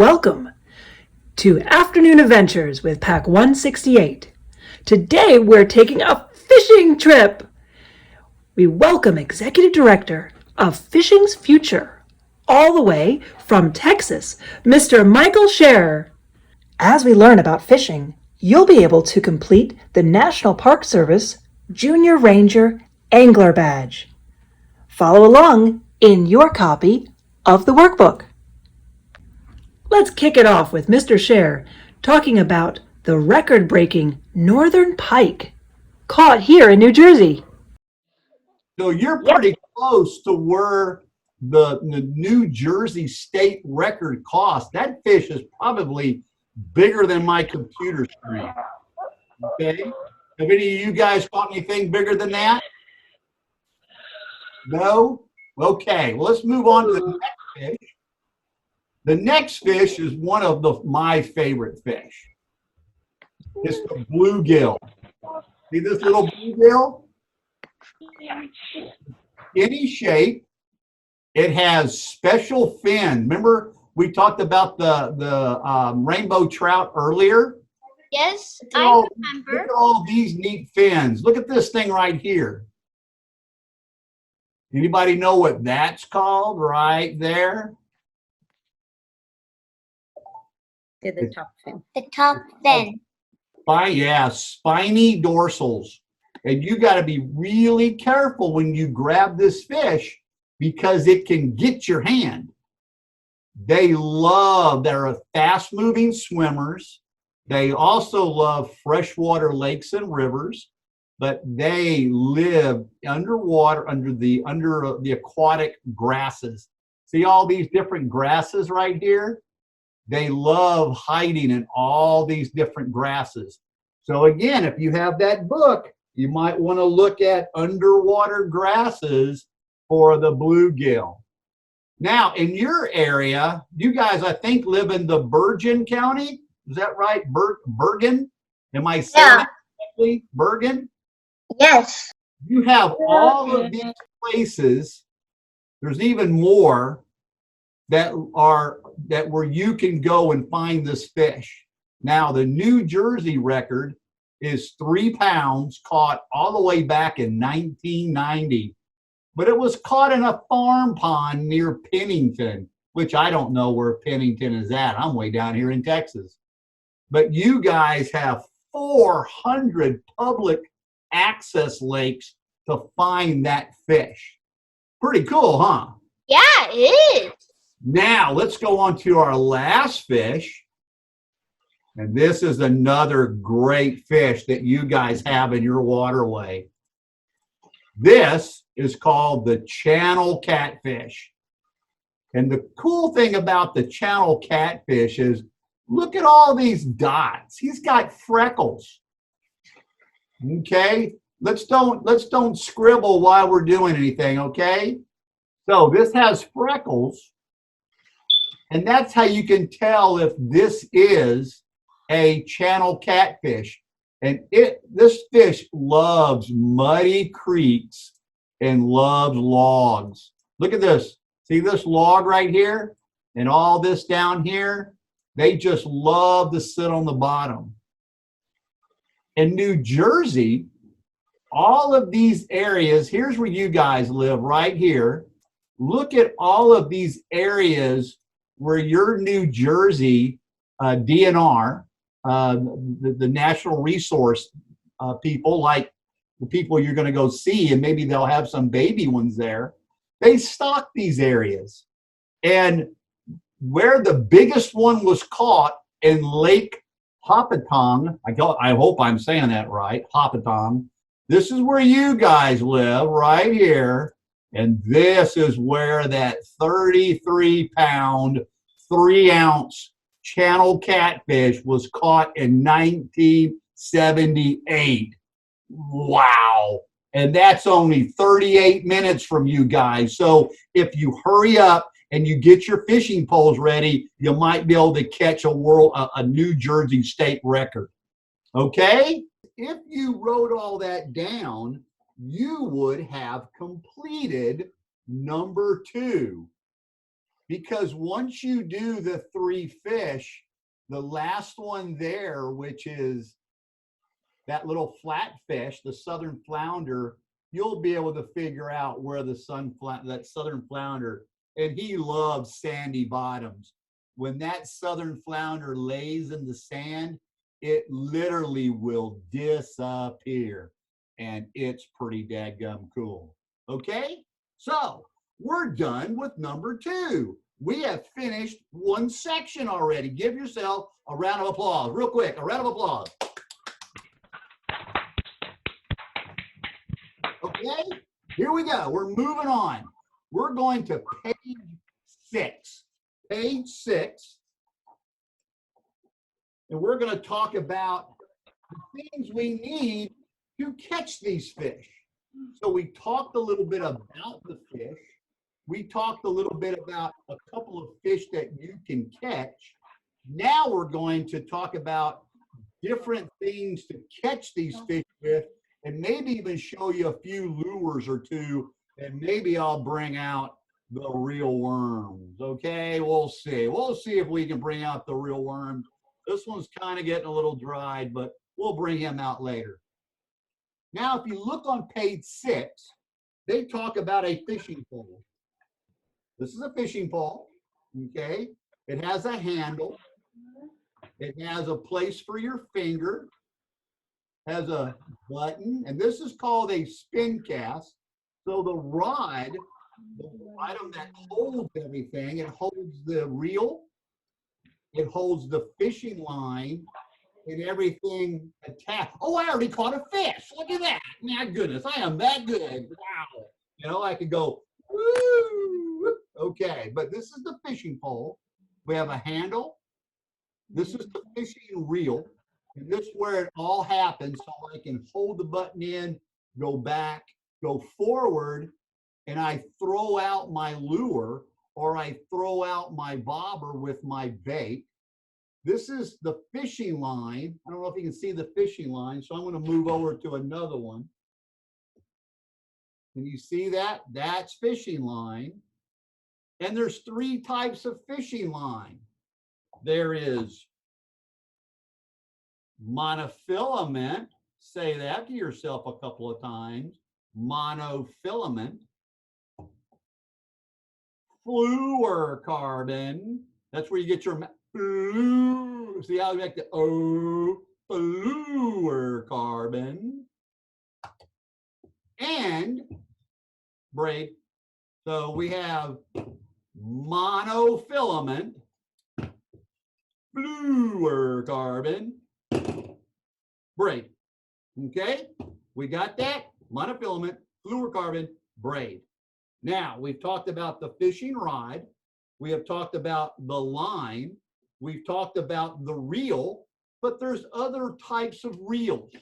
Welcome to Afternoon Adventures with Pack 168. Today we're taking a fishing trip. We welcome Executive Director of Fishing's Future, all the way from Texas, Mr. Michael Scherer. As we learn about fishing, you'll be able to complete the National Park Service Junior Ranger Angler Badge. Follow along in your copy of the workbook. Let's kick it off with Mr. Scherer talking about the record-breaking northern pike caught here in New Jersey. So you're pretty close to where the New Jersey state record cost. That fish is probably bigger than my computer screen. Okay? Have any of you guys caught anything bigger than that? No? Okay, well, let's move on to the next fish. The next fish is one of my favorite fish. It's the bluegill. See this little bluegill? Any shape. It has special fin. Remember we talked about the rainbow trout earlier? Yes, I remember. Look at all these neat fins. Look at this thing right here. Anybody know what that's called right there? The top fin. The top fin. Spiny dorsals. And you got to be really careful when you grab this fish because it can get your hand. They're fast-moving swimmers. They also love freshwater lakes and rivers, but they live underwater under the aquatic grasses. See all these different grasses right here? They love hiding in all these different grasses. So again, if you have that book, you might want to look at underwater grasses for the bluegill. Now, in your area, you guys, I think, live in the Bergen County. Is that right? Bergen? Am I saying that correctly? Bergen? Yes. You have all of these places. There's even more that where you can go and find this fish. Now, the New Jersey record is 3 pounds, caught all the way back in 1990. But it was caught in a farm pond near Pennington, which I don't know where Pennington is at. I'm way down here in Texas. But you guys have 400 public access lakes to find that fish. Pretty cool, huh? Yeah, it is. Now, let's go on to our last fish. And this is another great fish that you guys have in your waterway. This is called the channel catfish. And the cool thing about the channel catfish is, look at all these dots. He's got freckles. Okay? Let's don't scribble while we're doing anything, okay? So this has freckles. And that's how you can tell if this is a channel catfish. And this fish loves muddy creeks and loves logs. Look at this. See this log right here? And all this down here? They just love to sit on the bottom. In New Jersey, all of these areas, here's where you guys live right here. Look at all of these areas where your New Jersey DNR, the natural resource people, like the people you're going to go see, and maybe they'll have some baby ones there, they stock these areas. And where the biggest one was caught in Lake Hopatong, I hope I'm saying that right, Hopatong, this is where you guys live, right here. And this is where that 33-pound, 3-ounce channel catfish was caught in 1978. Wow. And that's only 38 minutes from you guys. So if you hurry up and you get your fishing poles ready, you might be able to catch a New Jersey state record. Okay? If you wrote all that down, you would have completed number 2. because once you do the 3 fish, the last one there, which is that little flatfish, the southern flounder, you'll be able to figure out where the that southern flounder, and he loves sandy bottoms. When that southern flounder lays in the sand, it literally will disappear. And it's pretty dadgum cool. Okay? So we're done with number 2. We have finished one section already. Give yourself a round of applause. Real quick, a round of applause. Okay, here we go. We're moving on. We're going to page 6. Page 6. And we're going to talk about the things we need to catch these fish. So we talked a little bit about the fish. We talked a little bit about a couple of fish that you can catch. Now we're going to talk about different things to catch these fish with, and maybe even show you a few lures or two, and maybe I'll bring out the real worms. Okay, we'll see. We'll see if we can bring out the real worms. This one's kind of getting a little dried, but we'll bring him out later. Now, if you look on page 6, they talk about a fishing pole. This is a fishing pole, okay? It has a handle. It has a place for your finger. Has a button, and this is called a spin cast. So the rod, the item that holds everything, it holds the reel, it holds the fishing line, and everything attached. Oh, I already caught a fish. Look at that. My goodness, I am that good. Wow. You know, I could go, woo. Okay, but this is the fishing pole. We have a handle. This is the fishing reel. And this is where it all happens. So I can hold the button in, go back, go forward, and I throw out my lure, or I throw out my bobber with my bait. This is the fishing line. I don't know if you can see the fishing line, so I'm going to move over to another one. Can you see that? That's fishing line. And there's 3 types of fishing line. There is monofilament. Say that to yourself a couple of times. Monofilament. Fluorocarbon. That's where you get your see how you make the O, fluorocarbon. And braid. So we have monofilament, fluorocarbon, braid. Okay, we got that? Monofilament, fluorocarbon, braid. Now, we've talked about the fishing rod. We have talked about the line. We've talked about the reel, but there's other types of reels.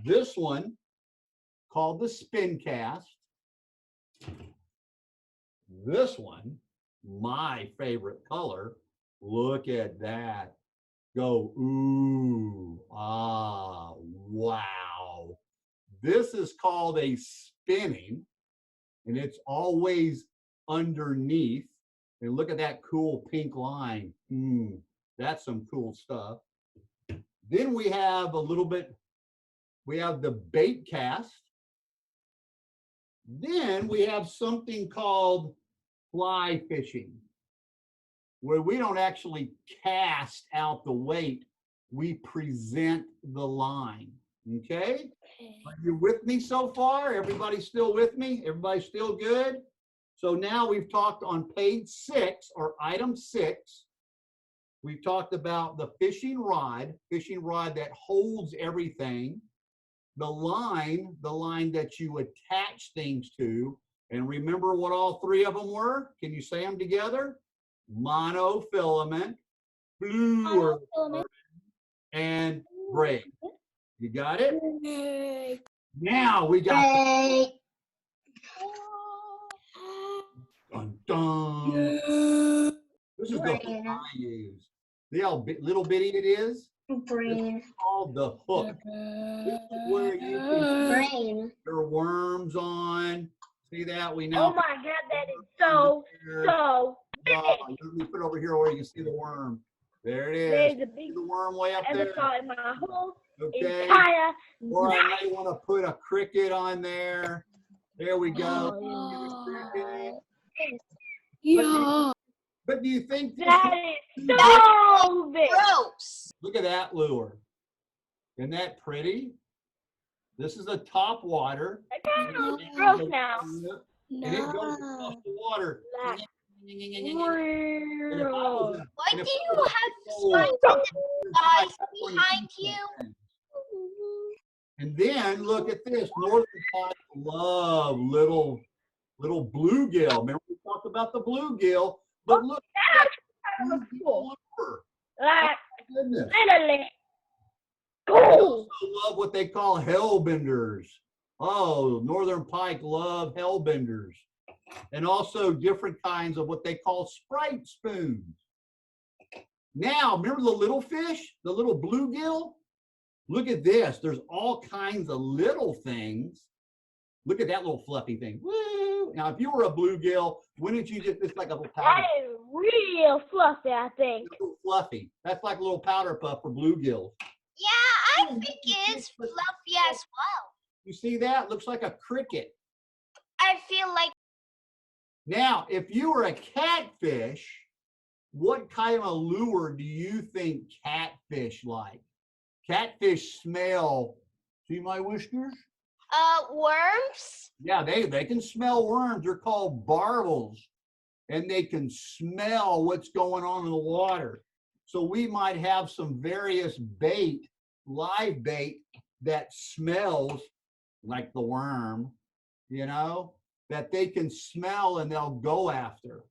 This one, called the spin cast. This one, my favorite color. Look at that. Go, ooh, ah, wow. This is called a spinning, and it's always underneath. And look at that cool pink line. That's some cool stuff. Then we have a little bit, we have the bait cast. Then we have something called fly fishing, where we don't actually cast out the weight, we present the line. Okay? Are you with me so far? Everybody still with me? Everybody still good? So now we've talked on page 6, or item 6. We've talked about the fishing rod that holds everything. The line that you attach things to. And remember what all 3 of them were? Can you say them together? Monofilament, fluorocarbon, and braid. You got it? Now we got dun, dun. This is the hook I use. See how little bitty it is? It's called the hook. This is where you can put your worms on. See that? We now. Oh my God, that is so big. me put it over here where you can see the worm. There it is. There's a See big the worm way up there. avatar in my whole Okay. entire Or I life. may want to put a cricket on there. There we go. Oh, Yeah. But do you think this that is is so big. Gross. Look at that lure. Isn't that pretty? This is the top water. That kind of looks gross now. And it goes across the water. Like, And if I was a- Why and do if I you was a have troll, sponges guys I wouldn't behind eat you? something. And then look at this. Northern pike love little bluegill. Remember we talked about the bluegill? But look, that kind of looks cool. lure. Like, Goodness. literally. They Cool. also love what they call hellbenders. Oh, northern pike love hellbenders. And also different kinds of what they call sprite spoons. Now, remember the little fish, the little bluegill? Look at this. There's all kinds of little things. Look at that little fluffy thing. Woo! Now, if you were a bluegill, wouldn't you just, it's like a little powder, That is real fluffy, I think. a little fluffy. That's like a little powder puff for bluegills. Yeah, I think it's fluffy as well. You see that? Looks like a cricket. I feel like Now, if you were a catfish, what kind of lure do you think catfish like? Catfish smell. See my whiskers? worms. Yeah, they can smell worms. They're called barbels, and they can smell what's going on in the water. So we might have some various bait, live bait, that smells like the worm, you know, that they can smell and they'll go after.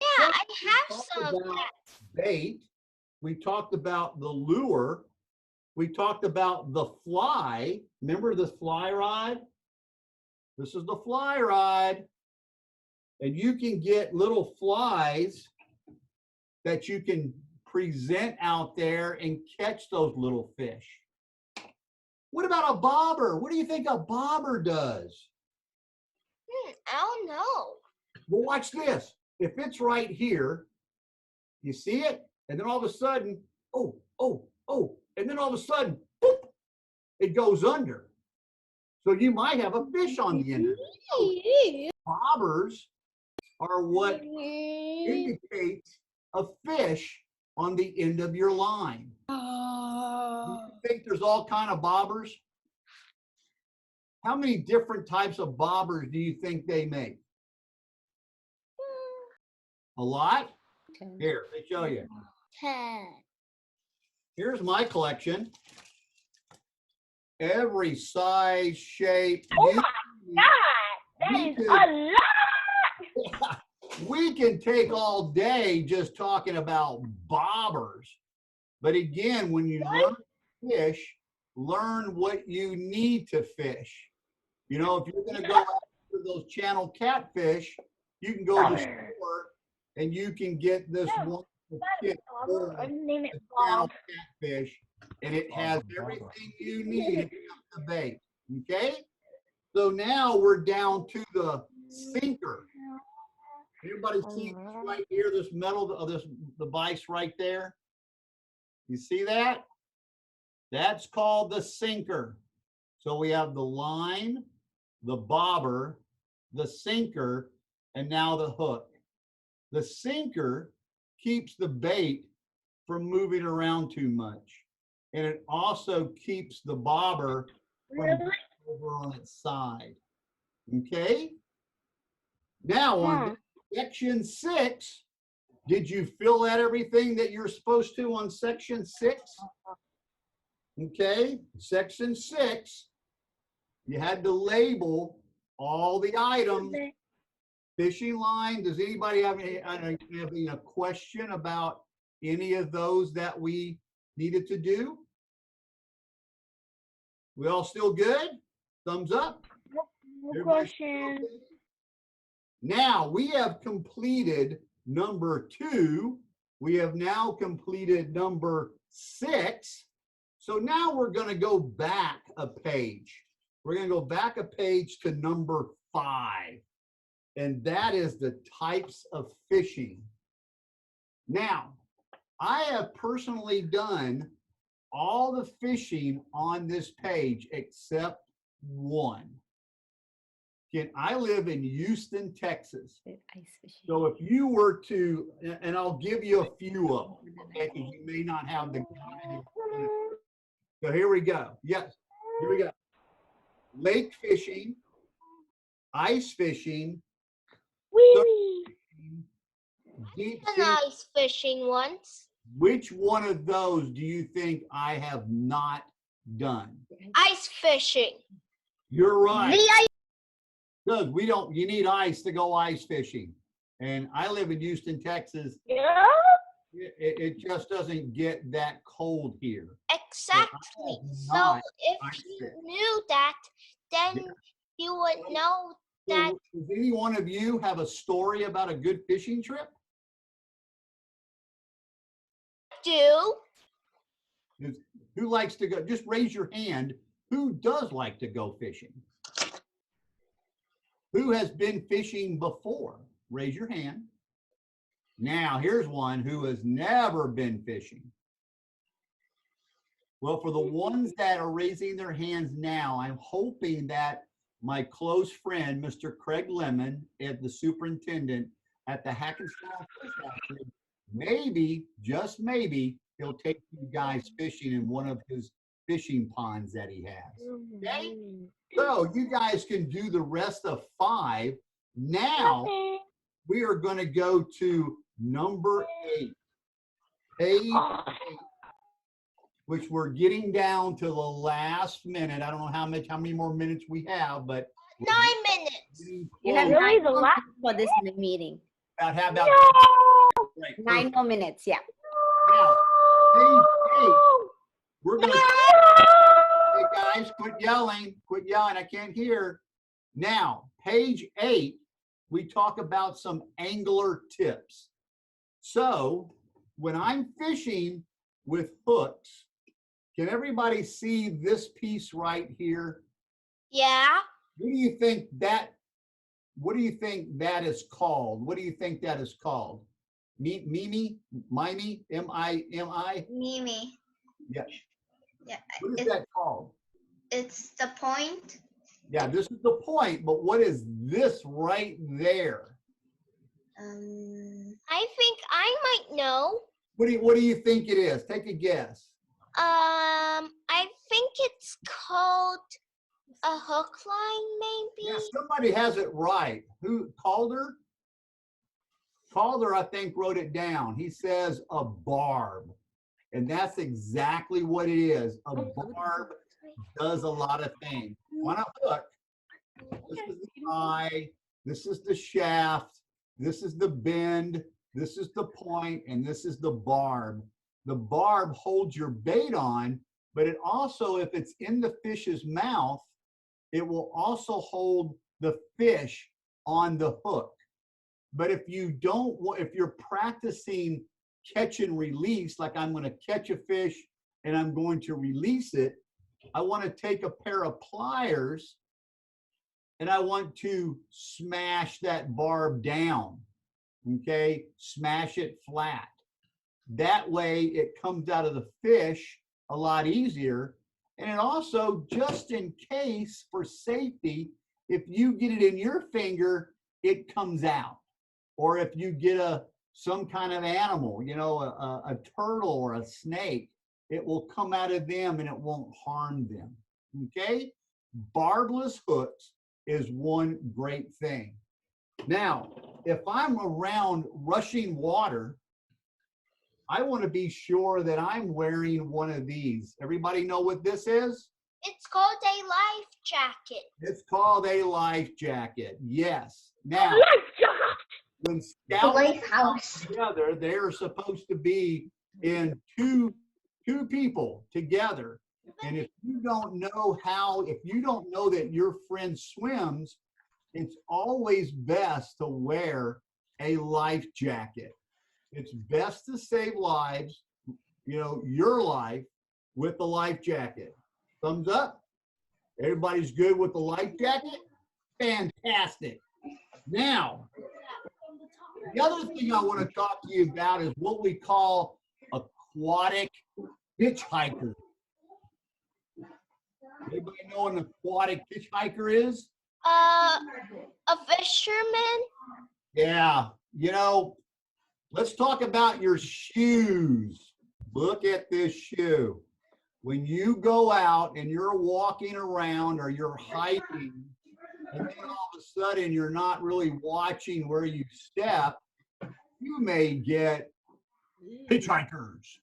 Yeah, I We have talked some of about that. bait. We talked about the lure. We talked about the fly. Remember the fly rod? This is the fly rod. And you can get little flies that you can present out there and catch those little fish. What about a bobber? What do you think a bobber does? I don't know. Well, watch this. If it's right here, you see it? And then all of a sudden, oh, and then all of a sudden, boop, it goes under. So you might have a fish on the end of it. Bobbers are what indicates a fish on the end of your line. Do you think there's all kind of bobbers? How many different types of bobbers do you think they make? A lot? Okay. Here, let me show you. 10. Here's my collection. Every size, shape. Oh my God, that is a lot. We can take all day just talking about bobbers. But again, when you learn to fish, learn what you need to fish. You know, if you're going to go after those channel catfish, you can go to the store and you can get this wonderful kit full I of name it channel Bob. catfish, and it has everything you need to cook the bait. Okay? So now we're down to the sinker. Everybody see this right here, this metal, this device right there? You see that? That's called the sinker. So we have the line, the bobber, the sinker, and now the hook. The sinker keeps the bait from moving around too much. And it also keeps the bobber from Really? being over on its side. Okay? Now on section 6, did you fill out everything that you're supposed to on section 6? Okay, section 6, you had to label all the items. Fishing line, does anybody have a question about any of those that we needed to do? We all still good? Thumbs up? No Everybody question. still okay? Now we have completed number 2. We have now completed number 6. So now we're going to go back a page. We're going to go back a page to number 5. And that is the types of fishing. Now, I have personally done all the fishing on this page except one. Again, I live in Houston, Texas. Ice fishing. So if you were to, and I'll give you a few of them, okay, because you may not have the. So here we go. Yes, here we go. Lake fishing, ice fishing, Wee. deep An sea. ice fishing once. Which one of those do you think I have not done? Ice fishing. You're right. The ice. Good. We don't, you need ice to go ice fishing. And I live in Houston, Texas. Yeah. It just doesn't get that cold here. Exactly. So not if ice you fish. knew that, then Yeah. you would know that. So, does any one of you have a story about a good fishing trip? Do Who likes to go? Just raise your hand. Who does like to go fishing? Who has been fishing before? Raise your hand. Now, here's one who has never been fishing. Well, for the ones that are raising their hands now, I'm hoping that my close friend, Mr. Craig Lemon, the superintendent at the Hackensack Fish Hatchery, maybe, just maybe, he'll take you guys fishing in one of his fishing ponds that he has. Okay? So you guys can do the rest of 5. Now we are going to go to number 8. Page 8, which we're getting down to the last minute. I don't know how many more minutes we have, but 9 minutes. You have Really? 9 The more last- minutes for this meeting. about how about No. right, 9 more minutes, yeah. now, page 8, we're going to hey guys, quit yelling, I can't hear. Now, page 8, we talk about some angler tips. So when I'm fishing with hooks, can everybody see this piece right here? Yeah. What do you think that is called? What do you think that is called? Mimi? M-I-M-I? Mimi. Yeah. Yeah, What is that called? it's the point. Yeah, this is the point, but what is this right there? I think I might know. What do you think it is? Take a guess. I think it's called a hook line, maybe. Yeah, somebody has it right. Who, Calder? Calder, I think, wrote it down. He says a barb. And that's exactly what it is. A barb does a lot of things. On a hook, this is the eye, this is the shaft, this is the bend, this is the point, and this is the barb. The barb holds your bait on, but it also, if it's in the fish's mouth, it will also hold the fish on the hook. But if you're practicing catch and release, like I'm going to catch a fish and I'm going to release it, I want to take a pair of pliers and I want to smash that barb down, okay? Smash it flat. That way it comes out of the fish a lot easier. And it also, just in case, for safety, if you get it in your finger, it comes out. Or if you get some kind of animal, a turtle or a snake, it will come out of them and it won't harm them, okay? Barbless hooks is one great thing. Now, if I'm around rushing water, I want to be sure that I'm wearing one of these. Everybody know what this is? It's called a life jacket. It's called a life jacket, yes. Now, when scouts Lighthouse. together, they're supposed to be in two people together. And if you don't know that your friend swims, it's always best to wear a life jacket. It's best to save lives, your life, with the life jacket. Thumbs up. Everybody's good with the life jacket? Fantastic. Now, The other thing I want to talk to you about is what we call aquatic hitchhiker. Anybody know what an aquatic hitchhiker is? A fisherman. Yeah, you know, let's talk about your shoes. Look at this shoe. When you go out and you're walking around or you're hiking, and then all of a sudden you're not really watching where you step, you may get hitchhikers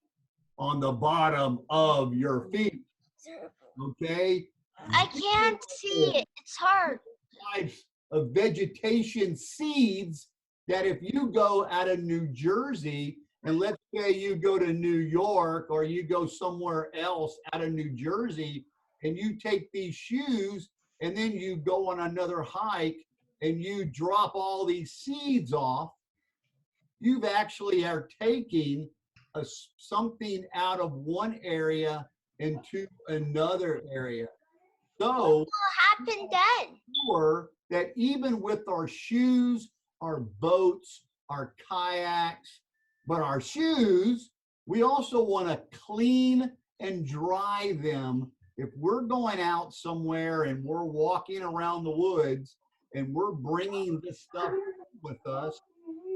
on the bottom of your feet. Okay? I can't see it. It's hard. Types of vegetation seeds that if you go out of New Jersey, and let's say you go to New York or you go somewhere else out of New Jersey, and you take these shoes and then you go on another hike and you drop all these seeds off, you've actually are taking something out of one area into another area. So What happened then? sure that even with our shoes, our boats, our kayaks, but our shoes, we also want to clean and dry them. If we're going out somewhere and we're walking around the woods and we're bringing this stuff with us,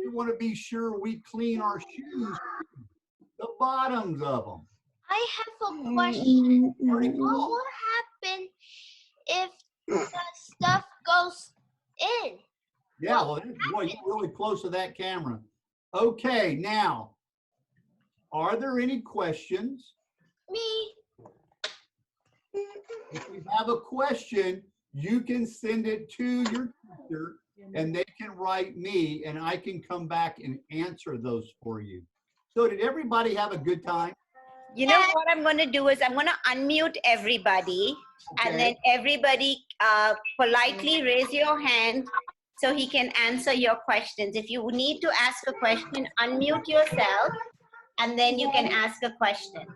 we want to be sure we clean our shoes, the bottoms of them. I have a question. Pretty What cool. will happen if the stuff goes in? Yeah, well, boy, you're really close to that camera. Okay, now, are there any questions? Me. If you have a question, you can send it to your teacher and they can write me and I can come back and answer those for you. So did everybody have a good time? You know what I'm going to do is I'm going to unmute everybody, and then everybody politely raise your hand so he can answer your questions. If you need to ask a question, unmute yourself, and then you can ask a question.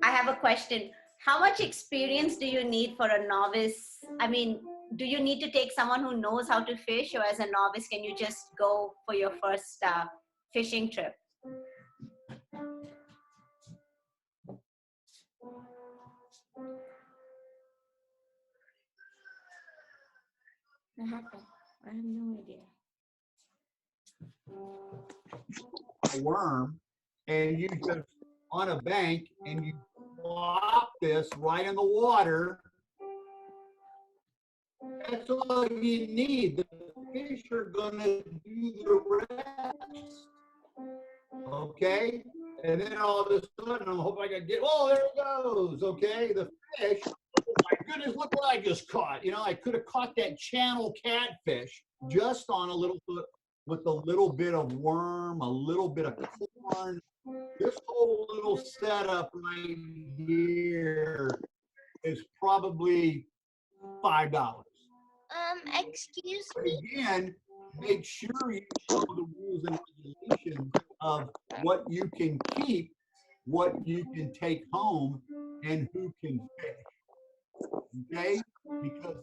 I have a question. How much experience do you need for a novice? I mean, do you need to take someone who knows how to fish, or as a novice, can you just go for your first fishing trip? What happened? I have no idea. A worm and you just on a bank and you drop this right in the water. That's all you need. The fish are gonna do the rest. Okay? And then all of a sudden, I'm hoping I can get, oh, there it goes. Okay? The fish, oh my goodness, look what I just caught. You know, I could have caught that channel catfish just on a little bit, with a little bit of worm, a little bit of corn. This whole little setup right here is probably $5. Excuse me. Again, make sure you know the rules and regulations of what you can keep, what you can take home, and who can fish. Okay? Because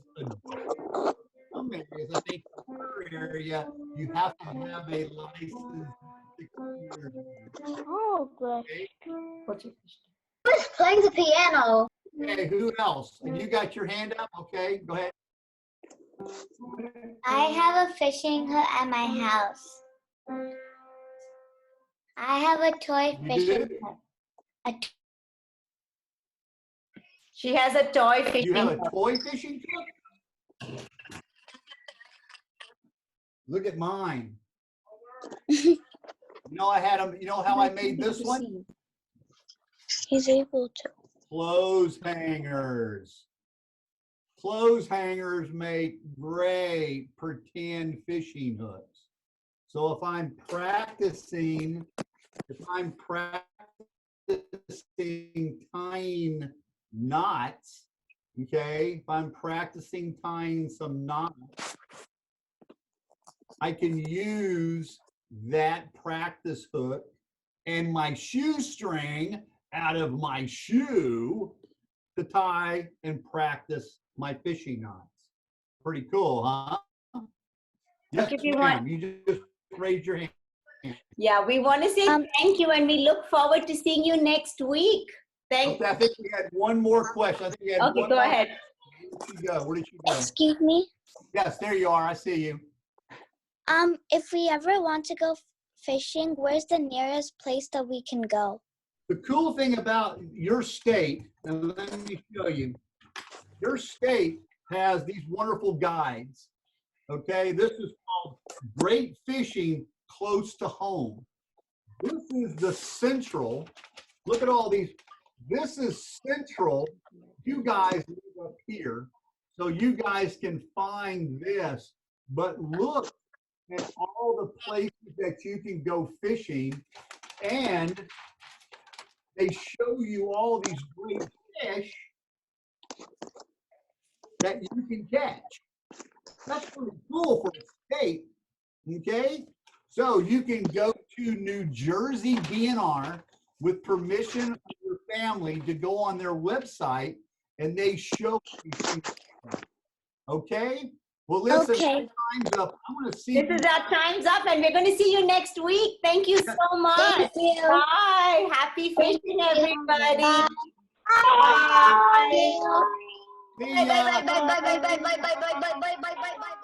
some areas, I think in your area, you have to have a license 6 years. Oh, good. Okay? What's your question? Who's playing the piano? Okay, who else? And you got your hand up? Okay, go ahead. I have a fishing hook at my house. I have a toy You fishing do? hook. She has a toy fishing You have a hook. toy fishing hook? Look at mine. You know, I had them, you know how I made this one? He's able to. Clothes hangers. Clothes hangers make great pretend fishing hooks. So if I'm practicing tying knots, okay, if I'm practicing tying some knots, I can use that practice hook and my shoestring out of my shoe to tie and practice my fishing knots. Pretty cool, huh? Yes, if you ma'am. want. You just raise your hand. Yeah, we want to say thank you, and we look forward to seeing you next week. Thank. Okay, I think we had one more question. I think we had Okay, one go more. ahead. Where did she go? Where did she go? Excuse me. Yes, there you are. I see you. If we ever want to go fishing, where's the nearest place that we can go? The cool thing about your state, and let me show you, your state has these wonderful guides. Okay, this is called Great Fishing Close to Home. This is the central. Look at all these. This is central. You guys live up here, so you guys can find this. But look at all the places that you can go fishing, and they show you all these great fish that you can catch. That's pretty cool for a state, okay? So you can go to New Jersey DNR with permission of your family to go on their website, and they show you things. Okay? Well, listen, Okay. time's up. I want to see. This is our time's up, and we're going to see you next week. Thank you so much. Thank you. Bye. Happy fishing, everybody. Bye. Bye. See Bye ya. bye bye bye bye bye bye bye bye bye bye bye bye bye bye.